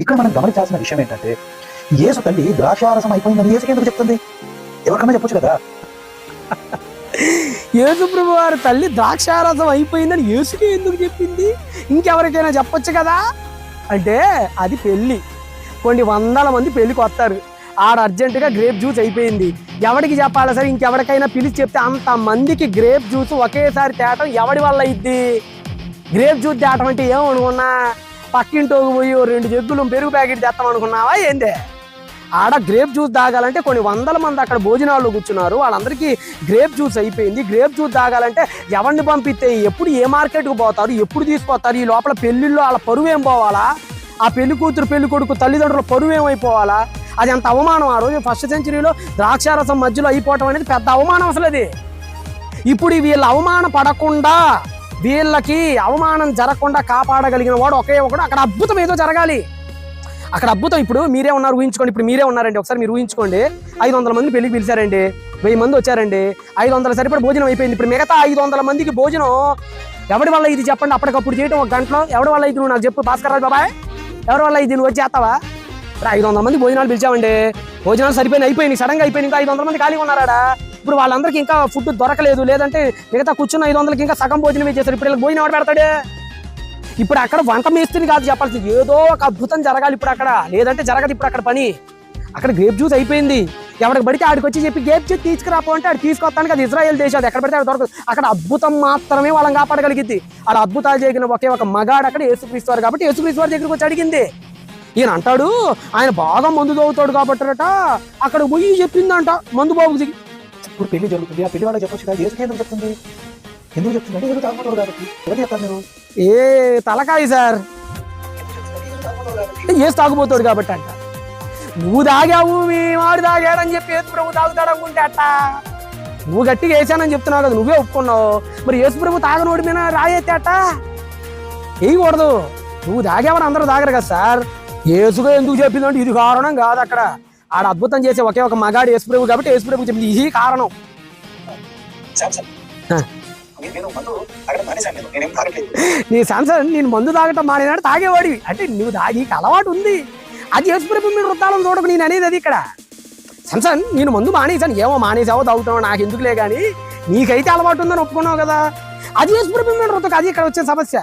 ఇక్కడ మనం గమనించాల్సిన విషయం ఏంటంటే యేసు తల్లి ద్రాక్షారసం అయిపోయిందని యేసుకి ఎందుకు చెప్తుంది? ఎవరికన్నా చెప్పొచ్చు కదా. యేసు ప్రభు వారి తల్లి ద్రాక్షారసం అయిపోయిందని యేసుకి ఎందుకు చెప్పింది? ఇంకెవరికైనా చెప్పొచ్చు కదా. అంటే అది పెళ్ళి, కొన్ని వందల మంది పెళ్ళికి వస్తారు, ఆడ అర్జెంటుగా గ్రేప్ జ్యూస్ అయిపోయింది, ఎవరికి చెప్పాలి సరే ఇంకెవరికైనా పిలిచి చెప్తే అంతమందికి గ్రేప్ జ్యూస్ ఒకేసారి తేటం ఎవడి వల్ల అయింది? గ్రేప్ జ్యూస్ తేటం అంటే ఏమనుకున్నా, పక్కింటోకి పోయి 2 జగ్గులు పెరుగు ప్యాకెట్ తెస్తాం అనుకున్నావా ఏందే? ఆడ గ్రేప్ జ్యూస్ తాగాలంటే కొన్ని వందల మంది అక్కడ భోజనాల్లో కూర్చున్నారు, వాళ్ళందరికీ గ్రేప్ జ్యూస్ అయిపోయింది. గ్రేప్ జ్యూస్ తాగాలంటే ఎవరిని పంపిస్తే ఎప్పుడు ఏ మార్కెట్కి పోతారు, ఎప్పుడు తీసుకొస్తారు? ఈ లోపల పెళ్ళిళ్ళు వాళ్ళ పరువు ఏం పోవాలా? ఆ పెళ్లి కూతురు పెళ్లి కొడుకు తల్లిదండ్రుల పరువు ఏమైపోవాలా? అది అంత అవమానం. ఆ రోజు ఫస్ట్ సెంచరీలో ద్రాక్షారసం మధ్యలో అయిపోవటం అనేది పెద్ద అవమానం అసలు అది. ఇప్పుడు వీళ్ళ అవమానం పడకుండా, వీళ్ళకి అవమానం జరగకుండా కాపాడగలిగిన వాడు ఒకే ఒకడు. అక్కడ అద్భుతం ఏదో జరగాలి. అక్కడ అద్భుతం. ఇప్పుడు మీరే ఉన్నారు, ఊహించుకోండి. ఇప్పుడు మీరే ఉన్నారండి, ఒకసారి మీరు ఊహించుకోండి. 500 మంది పెళ్లికి పిలిచారండి, 1000 మంది వచ్చారండి, 500 సరిపడ భోజనం అయిపోయింది. ఇప్పుడు మిగతా 500 మందికి భోజనం ఎవరి వల్ల ఇది చెప్పండి? అప్పటికప్పుడు చేయటం ఒక గంటలో ఎవరి వల్ల ఇది? నువ్వు నాకు చెప్పు భాస్కర్ రాజు బాబాయ్, ఎవరి వల్ల ఇది? నువ్వు వచ్చి చేస్తావా? ఇప్పుడు 500 మంది భోజనాలు పిలిచామండి, భోజనాలు అయిపోయినాయి, సడన్గా అయిపోయింది. ఇంకా 500 మంది ఖాళీగా ఉన్నారా? ఇప్పుడు వాళ్ళందరికీ ఇంకా ఫుడ్ దొరకలేదు, లేదంటే మిగతా కూర్చున్న 500కి ఇంకా సగం భోజనం చేస్తారు. ఇప్పుడు వీళ్ళకి భోజనం ఎవరు పెడతాడే? ఇప్పుడు అక్కడ వంట మేస్త్రిని కాదు చెప్పాల్సింది, ఏదో ఒక అద్భుతం జరగాలి ఇప్పుడు అక్కడ, లేదంటే జరగదు ఇప్పుడు అక్కడ పని. అక్కడ గ్రేప్ జ్యూస్ అయిపోయింది, ఎవరికి పడితే ఆడికి వచ్చి చెప్పి గ్రేప్ జ్యూస్ తీసుకురాపో అంటే ఆడు తీసుకొస్తానికి అది ఇజ్రాయెల్ దేశం, అది ఎక్కడ పడితే అక్కడ దొరకదు. అక్కడ అద్భుతం మాత్రమే వాళ్ళని కాపాడగలిగింది. అలా అద్భుతాలు చేయగిన ఒకే ఒక మగాడు అక్కడ యేసుక్రీస్తు వారు. కాబట్టి యేసుక్రీస్తు వారి దగ్గరికి వచ్చి అడిగింది. ఈయన అంటాడు ఆయన బాగా మందు తాగుతాడు కాబట్టట అక్కడ పోయి చెప్పిందంట మందు బాబు దిగి. ఇప్పుడు పెళ్లి జరుగుతుంది, ఆ పెళ్లి వాళ్ళకి చెప్పొచ్చు కదా. యేసుకి ఎందుకు చెప్తుంది? ఎందుకు చెప్తుంది అంటే యేసు తాగుతాడు కాబట్టి. ఎవరు చెప్తారు మీరు? ఏ తలకాయ సార్, యేసు తాగుపోతాడు కాబట్టి అంట. నువ్వు తాగావు, మీ వాడు తాగాడని చెప్పి యేసు ప్రభు తాగుతాడు అనుకుంటే అట్ట. నువ్వు గట్టిగా వేసానని చెప్తున్నావు కదా, నువ్వే ఒప్పుకున్నావు. మరి యేసు ప్రభు తాగనోడి మీద రాయేస్తే అట్ట వేయకూడదు. నువ్వు తాగేవాడు అందరూ తాగరు కదా సార్. యేసుగా ఎందుకు చెప్పిందంటే ఇది కారణం కాదు. అక్కడ ఆడ అద్భుతం చేసే ఒకే ఒక మగాడు యేసు ప్రభు కాబట్టి యేసు ప్రభు చెప్పింది ఇది కారణం. నీ శాంసన్ నేను మందు తాగటం మానేనాడు, తాగేవాడివి అంటే నువ్వు నీకు అలవాటు ఉంది. అది యేసు ప్రభు మీద వృత్తాలను చూడకు నేను అనేది. అది ఇక్కడ శాంసన్ నేను మందు మానేశాను, ఏమో మానేసావో తాగుతావో నాకు ఎందుకులే కానీ నీకైతే అలవాటు ఉందని ఒప్పుకున్నావు కదా. అది యేసు ప్రభు మీద వృత్తం, అది ఇక్కడ వచ్చే సమస్య.